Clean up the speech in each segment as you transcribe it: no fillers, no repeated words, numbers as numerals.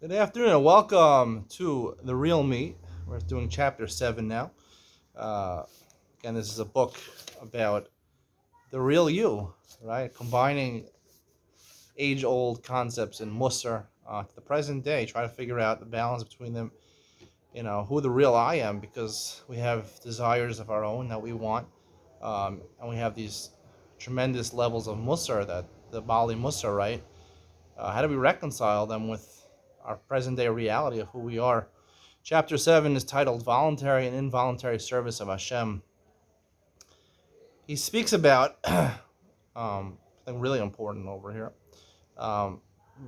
Good afternoon and welcome to The Real Me. We're doing chapter 7 now. Uh, Again, this is a book about the real you, right? Combining age old concepts in Musar to the present day, try to figure out the balance between them, who the real I am, because we have desires of our own that we want, and we have these tremendous levels of Musar, that the Bali Musar, right? How do we reconcile them with our present day reality of who we are? Chapter 7 is titled Voluntary and Involuntary Service of Hashem. He speaks about something really important over here. Um,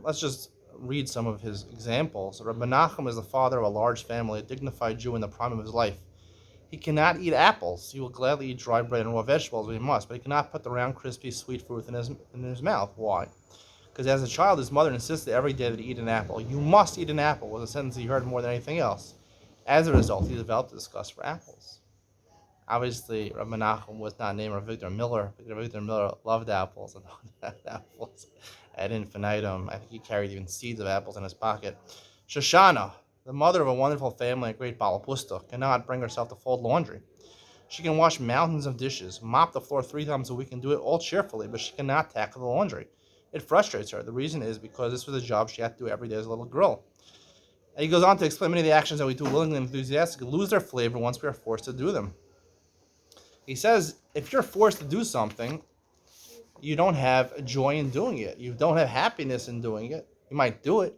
let's just read some of his examples. Rabbi Nachum is the father of a large family, a dignified Jew in the prime of his life. He cannot eat apples. He will gladly eat dry bread and raw vegetables, but he must. But he cannot put the round, crispy, sweet fruit in his mouth. Why? Because as a child, his mother insisted every day that he eat an apple. You must eat an apple was a sentence he heard more than anything else. As a result, he developed a disgust for apples. Obviously, Rabbi Nachum was not named Victor Miller. Victor Miller loved apples and had apples ad infinitum. I think he carried even seeds of apples in his pocket. Shoshana, the mother of a wonderful family and great Balapusta, cannot bring herself to fold laundry. She can wash mountains of dishes, mop the floor 3 times a week, and do it all cheerfully, but she cannot tackle the laundry. It frustrates her. The reason is because this was a job she had to do every day as a little girl. And he goes on to explain many of the actions that we do willingly and enthusiastically lose their flavor once we are forced to do them. He says, if you're forced to do something, you don't have joy in doing it. You don't have happiness in doing it. You might do it,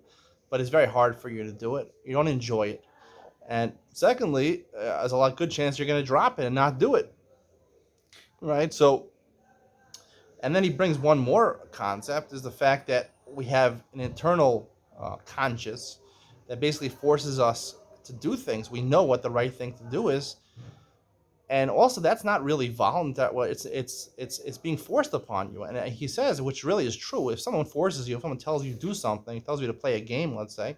but it's very hard for you to do it. You don't enjoy it. And secondly, there's a lot good chance you're going to drop it and not do it. Right? So, and then he brings one more concept, is the fact that we have an internal conscience that basically forces us to do things. We know what the right thing to do is, and also that's not really voluntary. Well, it's being forced upon you. And he says, which really is true, if someone forces you, if someone tells you to do something, tells you to play a game, let's say,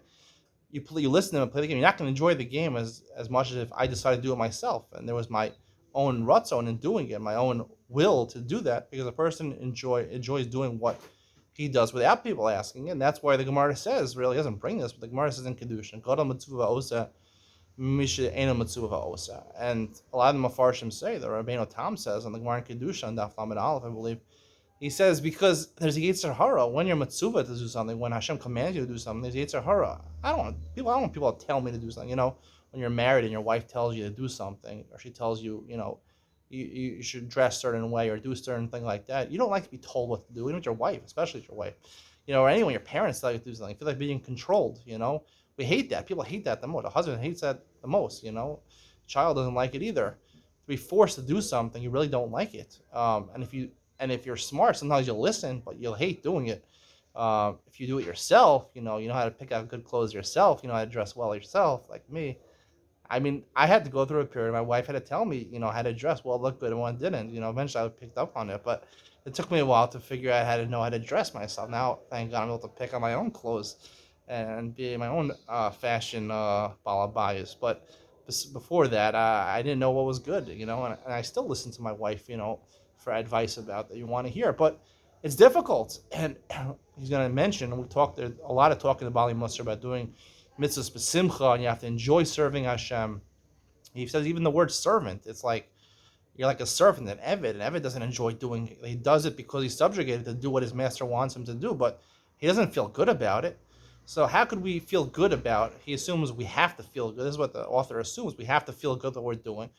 you listen to them and play the game, you're not going to enjoy the game as much as if I decided to do it myself and there was my own rutzon in doing it, my own will to do that, because a person enjoys doing what he does without people asking. And that's why the Gemara says, really doesn't bring this, but the Gemara says in Kedushin, and a lot of the Mefarshim say, the Rabbeinu Tam says, and the Gemara in Kedushin, Daf Lamed Aleph, I believe, he says, because there's a Yetzer Hara when you're Mitzvah to do something, when Hashem commands you to do something, there's Yetzer Hara. I don't want people to tell me to do something. When you're married and your wife tells you to do something, or she tells you, you should dress a certain way or do a certain thing like that. You don't like to be told what to do, even with your wife, especially with your wife. Or anyone, your parents tell you to do something. You feel like being controlled, We hate that. People hate that the most. A husband hates that the most, Child doesn't like it either. To be forced to do something, you really don't like it. And if you're smart, sometimes you'll listen, but you'll hate doing it. If you do it yourself, you know how to pick out good clothes yourself, you know how to dress well yourself, like me. I mean, I had to go through a period. My wife had to tell me, how to dress well, look good, and one didn't. Eventually I picked up on it, but it took me a while to figure out how to know how to dress myself. Now, thank God, I'm able to pick out my own clothes and be my own fashion balabayas. But before that, I didn't know what was good, and I still listen to my wife, for advice about that you want to hear. But it's difficult, and he's going to mention, and we talked a lot of talking to Bali Musar about doing mitzvahs b'simcha, and you have to enjoy serving Hashem. He says even the word servant, it's like you're like a servant, an Eved. An Eved doesn't enjoy doing it. He does it because he's subjugated to do what his master wants him to do, but he doesn't feel good about it. So how could we feel good about it? He assumes we have to feel good. This is what the author assumes. We have to feel good that we're doing.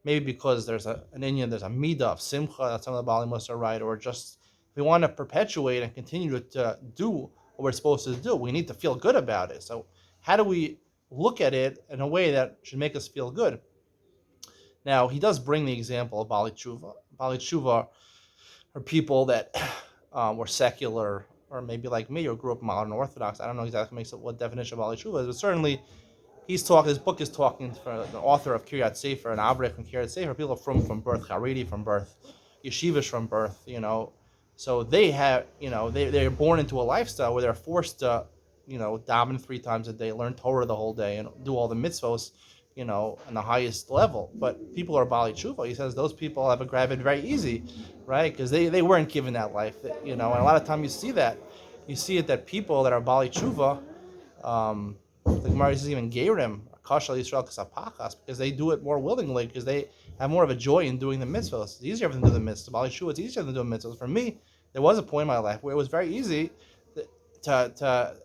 Maybe because there's an Indian, there's a midah of simcha that some of the Bali Musar write, or just if we want to perpetuate and continue to do what we're supposed to do, we need to feel good about it. So how do we look at it in a way that should make us feel good? Now, he does bring the example of Bali Tshuva. Bali Tshuva are people that were secular, or maybe like me, or grew up modern Orthodox. I don't know exactly what definition of Bali Tshuva is, but certainly his book is talking for the author of Kiryat Sefer, and Avrech from Kiryat Sefer, people from birth, Haredi from birth, yeshivas from birth, So they have, they're born into a lifestyle where they're forced to, daven 3 times a day, learn Torah the whole day, and do all the mitzvos, on the highest level. But people are Bali Tshuva. He says those people have a grab it very easy, right? Because they weren't given that life, and a lot of time you see that. You see it that people that are Bali Tshuva, The Gemara says even Gerim, Kashal Yisrael Kasapachas, because they do it more willingly, because they have more of a joy in doing the mitzvahs. It's easier for them to do the mitzvahs. Bali Shua, it's easier than doing mitzvahs. For me, there was a point in my life where it was very easy to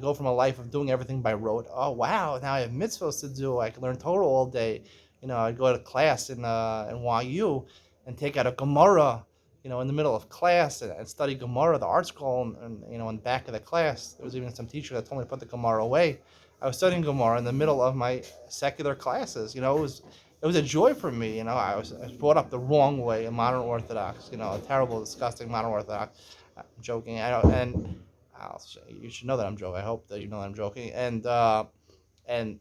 go from a life of doing everything by rote. Oh wow, now I have mitzvahs to do. I can learn Torah all day. I'd go to class in YU and take out a Gemara, in the middle of class and study Gemara, the art scroll, and in the back of the class. There was even some teacher that told me to put the Gemara away. I was studying Gemara in the middle of my secular classes. It was a joy for me. I was brought up the wrong way, a modern Orthodox. A terrible, disgusting modern Orthodox. I'm joking. You should know that I'm joking. I hope that you know that I'm joking. And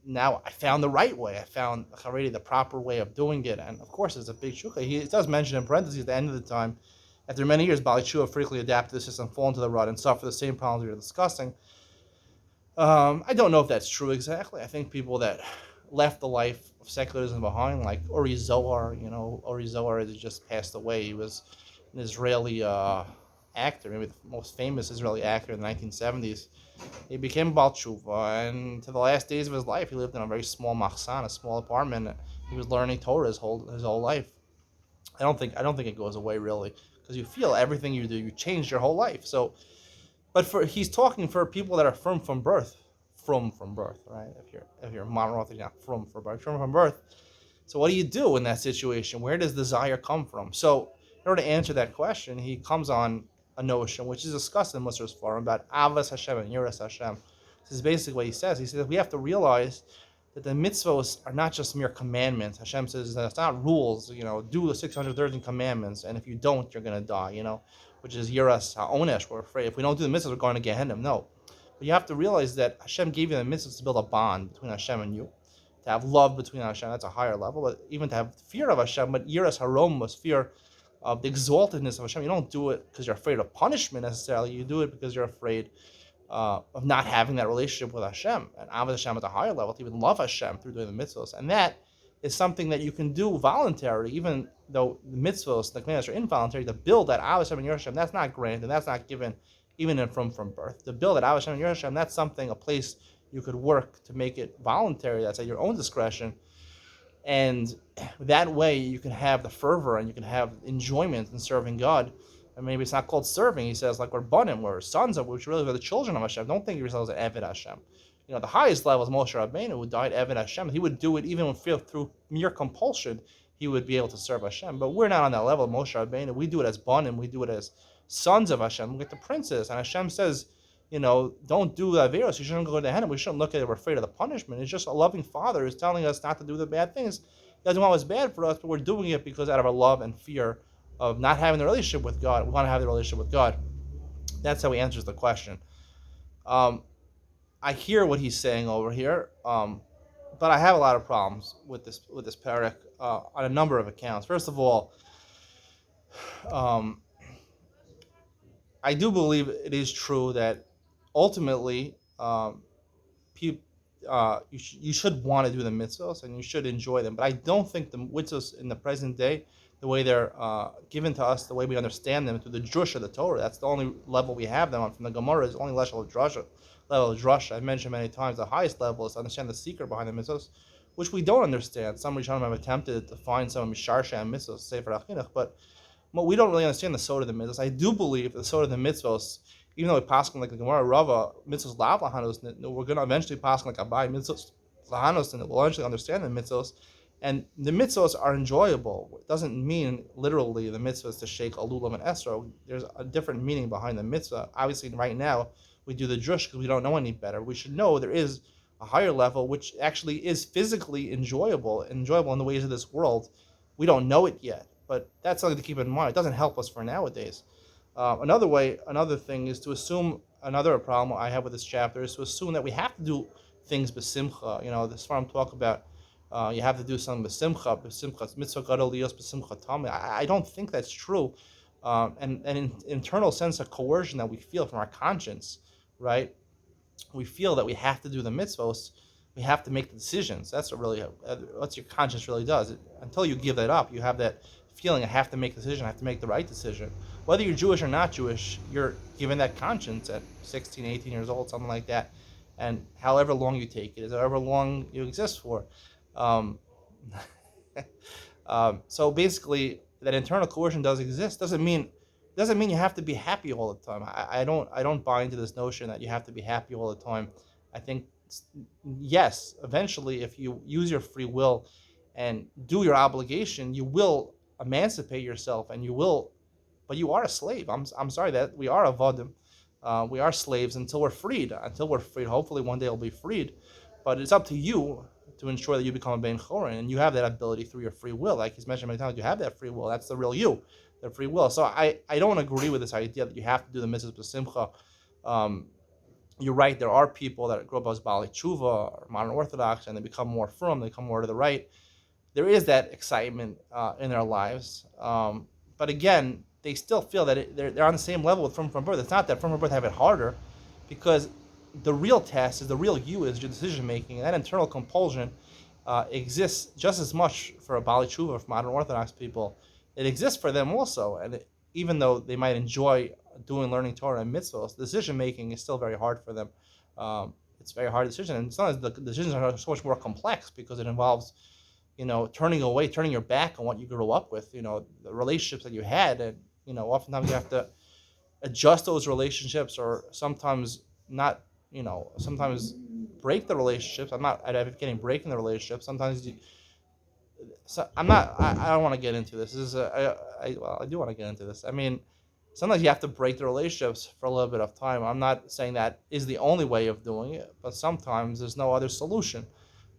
now I found the right way. I found already the proper way of doing it. And of course, it's a big shukah. He does mention in parentheses at the end of the time, after many years, Bali Shua frequently adapted the system, fall into the rut, and suffer the same problems we were discussing. I don't know if that's true exactly. I think people that left the life of secularism behind, like Uri Zohar, Uri Zohar has just passed away. He was an Israeli actor, maybe the most famous Israeli actor in the 1970s. He became Baal Tshuva, and to the last days of his life, he lived in a very small machsan, a small apartment. He was learning Torah his whole life. I don't think it goes away really, because you feel everything you do, you change your whole life. So, but he's talking for people that are from birth, right? If you're modern Orthodox, from birth. So what do you do in that situation? Where does desire come from? So in order to answer that question, he comes on a notion which is discussed in Musar's Forum about Avas Hashem and Yiras Hashem. This is basically what he says. He says we have to realize that the mitzvos are not just mere commandments. Hashem says that it's not rules. Do the 613 commandments, and if you don't, you're going to die. Which is Yiras HaOnesh. We're afraid if we don't do the mitzvos, we're going to Gehenna. No, but you have to realize that Hashem gave you the mitzvos to build a bond between Hashem and you, to have love between Hashem. That's a higher level, but even to have fear of Hashem. But Yiras Harom was fear of the exaltedness of Hashem. You don't do it because you're afraid of punishment necessarily. You do it because you're afraid of not having that relationship with Hashem. And Avodas Hashem at a higher level, to even love Hashem through doing the mitzvahs. And that is something that you can do voluntarily, even though the mitzvahs, the commandments are involuntary. To build that Avodas Hashem and Yiras Hashem, that's not granted, and that's not given even from birth. To build that Avodas Hashem and Yiras Hashem, that's something, a place you could work to make it voluntary. That's at your own discretion. And that way you can have the fervor and you can have enjoyment in serving God. And maybe it's not called serving. He says, like we're banim, we're sons of, which really are the children of Hashem. Don't think of yourselves as Eved Hashem. The highest level is Moshe Rabbeinu, who died Eved Hashem. He would do it even through mere compulsion. He would be able to serve Hashem. But we're not on that level of Moshe Rabbeinu. We do it as banim. We do it as sons of Hashem. Look at the princes. And Hashem says, don't do the averos. You shouldn't go to Gehenna. We shouldn't look at it. We're afraid of the punishment. It's just a loving father who's telling us not to do the bad things. He doesn't want what's bad for us, but we're doing it because out of our love and fear of not having the relationship with God. We want to have the relationship with God. That's how he answers the question. I hear what he's saying over here, but I have a lot of problems with this parak on a number of accounts. First of all, I do believe it is true that ultimately, you should want to do the mitzvahs and you should enjoy them. But I don't think the mitzvahs in the present day, the way they're given to us, the way we understand them through the drush of the Torah, that's the only level we have them on. From the Gemara is the only level of drush. I've mentioned many times the highest level is to understand the secret behind the mitzvahs, which we don't understand. Some Rishonim have attempted to find some Misharsha and mitzvahs, Sefer HaChinuch, but we don't really understand the sod of the mitzvahs. I do believe the sod of the mitzvahs, even though we pass like the Gemara Rava, mitzvahs lav lahanos, we're going to eventually pass like Abai, mitzvahs lahanos, and we'll eventually understand the mitzvahs. And the mitzvahs are enjoyable. It doesn't mean literally the mitzvahs to shake a lulav and esrog. There's a different meaning behind the mitzvah. Obviously, right now, we do the drush because we don't know any better. We should know there is a higher level which actually is physically enjoyable in the ways of this world. We don't know it yet, but that's something to keep in mind. It doesn't help us for nowadays. Another thing is to assume, another problem I have with this chapter is to assume that we have to do things b'simcha. The Sfarim talk about you have to do something b'simcha, mitzvah gadol liyos b'simcha tamid. I don't think that's true. And an internal sense of coercion that we feel from our conscience, right? We feel that we have to do the mitzvahs, we have to make the decisions. That's what your conscience really does. Until you give that up, you have that feeling, I have to make a decision, I have to make the right decision. Whether you're Jewish or not Jewish, you're given that conscience at 16, 18 years old, something like that. and however long you take it is however long you exist for. Um, so basically, that internal coercion does exist. Doesn't mean you have to be happy all the time. I don't buy into this notion that you have to be happy all the time. I think yes, eventually, if you use your free will and do your obligation, you will emancipate yourself, and you will. But you are a slave. I'm sorry that we are avadim. We are slaves until we're freed. Until we're freed. Hopefully, one day we'll be freed. But it's up to you to ensure that you become a ben chorin, and you have that ability through your free will. Like he's mentioned many times, you have that free will. That's the real you, the free will. So I don't agree with this idea that you have to do the mitzvahs b'simcha. Um, you're right. There are people that grow up as Bali Tshuva or modern Orthodox, and they become more firm. They come more to the right. There is that excitement in their lives, but again, they still feel that they're on the same level with from birth. It's not that from birth have it harder, because the real test is the real you is your decision making, and that internal compulsion exists just as much for a Bali Tshuva, for modern Orthodox people. It exists for them also, and even though they might enjoy learning Torah and mitzvahs, decision making is still very hard for them. It's a very hard decision, and sometimes the decisions are so much more complex because it involves turning away, turning your back on what you grew up with, the relationships that you had. And, oftentimes you have to adjust those relationships, or sometimes not, sometimes break the relationships. I'm not advocating breaking the relationship. Sometimes I don't want to get into this. I do want to get into this. I mean, sometimes you have to break the relationships for a little bit of time. I'm not saying that is the only way of doing it, but sometimes there's no other solution.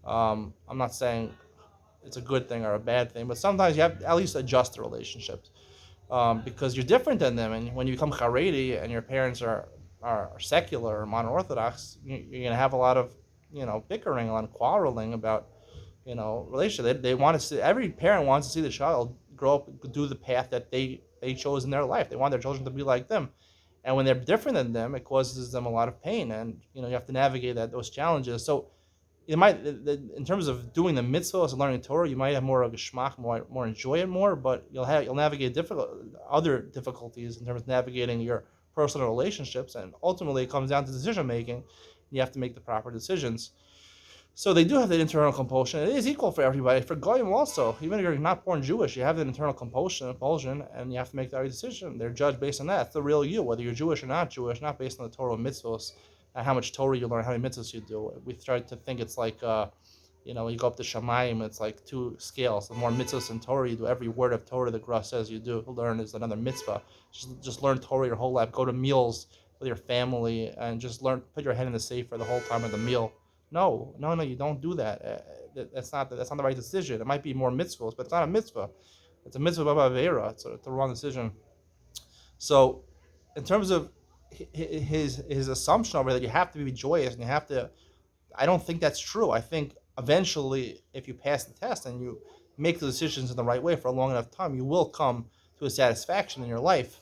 I'm not saying it's a good thing or a bad thing, but sometimes you have to at least adjust the relationships, because you're different than them. And when you become Haredi and your parents are secular or modern Orthodox, you're going to have a lot of bickering, a lot of quarreling about relationship. They want to see, every parent wants to see the child grow up, do the path that they chose in their life. They want their children to be like them, and when they're different than them, it causes them a lot of pain, and you have to navigate those challenges. So it might, in terms of doing the mitzvahs and learning Torah, you might have more of a geschmack, more enjoy it more, but you'll navigate other difficulties in terms of navigating your personal relationships, and ultimately it comes down to decision making. You have to make the proper decisions. So they do have that internal compulsion. It is equal for everybody. For Goyim also, even if you're not born Jewish, you have that internal compulsion, and you have to make the right decision. They're judged based on that. It's the real you, whether you're Jewish or not Jewish, not based on the Torah mitzvahs, how much Torah you learn, how many mitzvahs you do. We try to think it's like, when you go up to Shamayim, it's like two scales. The more mitzvahs and Torah you do, every word of Torah the Gra says you do learn is another mitzvah. Just learn Torah your whole life. Go to meals with your family and just put your head in the sefer the whole time of the meal. No, you don't do that. That's not the right decision. It might be more mitzvahs, but it's not a mitzvah. It's a mitzvah b'ava avera. It's the wrong decision. So, in terms of his assumption over that you have to be joyous and you have to, I don't think that's true. I think eventually, if you pass the test and you make the decisions in the right way for a long enough time, you will come to a satisfaction in your life.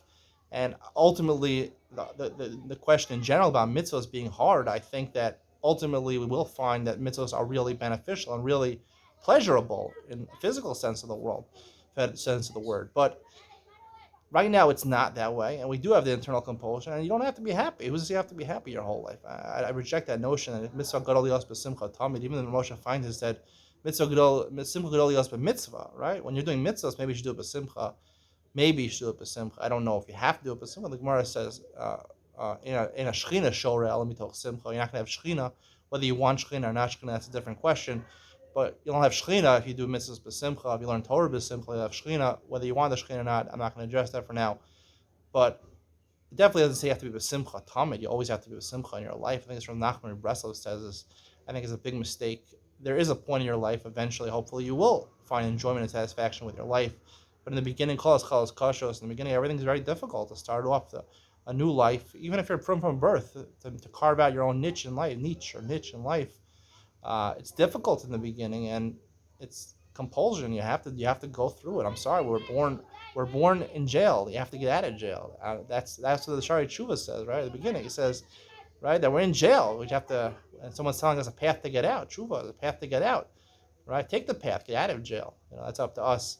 And ultimately, the question in general about mitzvahs being hard, I think that ultimately we will find that mitzvahs are really beneficial and really pleasurable in the physical sense of the word. But right now it's not that way, and we do have the internal compulsion, and you don't have to be happy. Who says you have to be happy your whole life? I reject that notion that mitzvah gadol lios b'simcha tamid. Even the Moshe Feinstein said mitzvah gadol lios b'mitzvah. Right? When you're doing mitzvahs, maybe you should do it b'simcha. Maybe you should do it b'simcha. I don't know if you have to do it b'simcha. The Gemara says in a shechina shoreh elam mitoch simcha. You're not going to have shechina. Whether you want shechina or not shechina, that's a different question. But you don't have shechina if you do mitzvahs b'simcha. If you learn Torah b'simcha, you have shechina. Whether you want the shechina or not, I'm not going to address that for now. But it definitely doesn't say you have to be b'simcha tamid. You always have to be b'simcha in your life. I think it's from Nachman Breslov says this. I think it's a big mistake. There is a point in your life, eventually, hopefully, you will find enjoyment and satisfaction with your life. But in the beginning, kolos kashos. In the beginning, everything's very difficult to start off a new life, even if you're from birth, to carve out your own niche in life. It's difficult in the beginning, and it's compulsion. You have to go through it. I'm sorry, we're born in jail. You have to get out of jail. That's what the Shari Tshuva says, right at the beginning. It says, right, that we're in jail. We have to, and someone's telling us a path to get out. Tshuva is a path to get out, right? Take the path, get out of jail. That's up to us.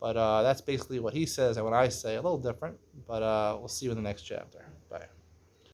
But that's basically what he says and what I say. A little different, but we'll see you in the next chapter. Bye.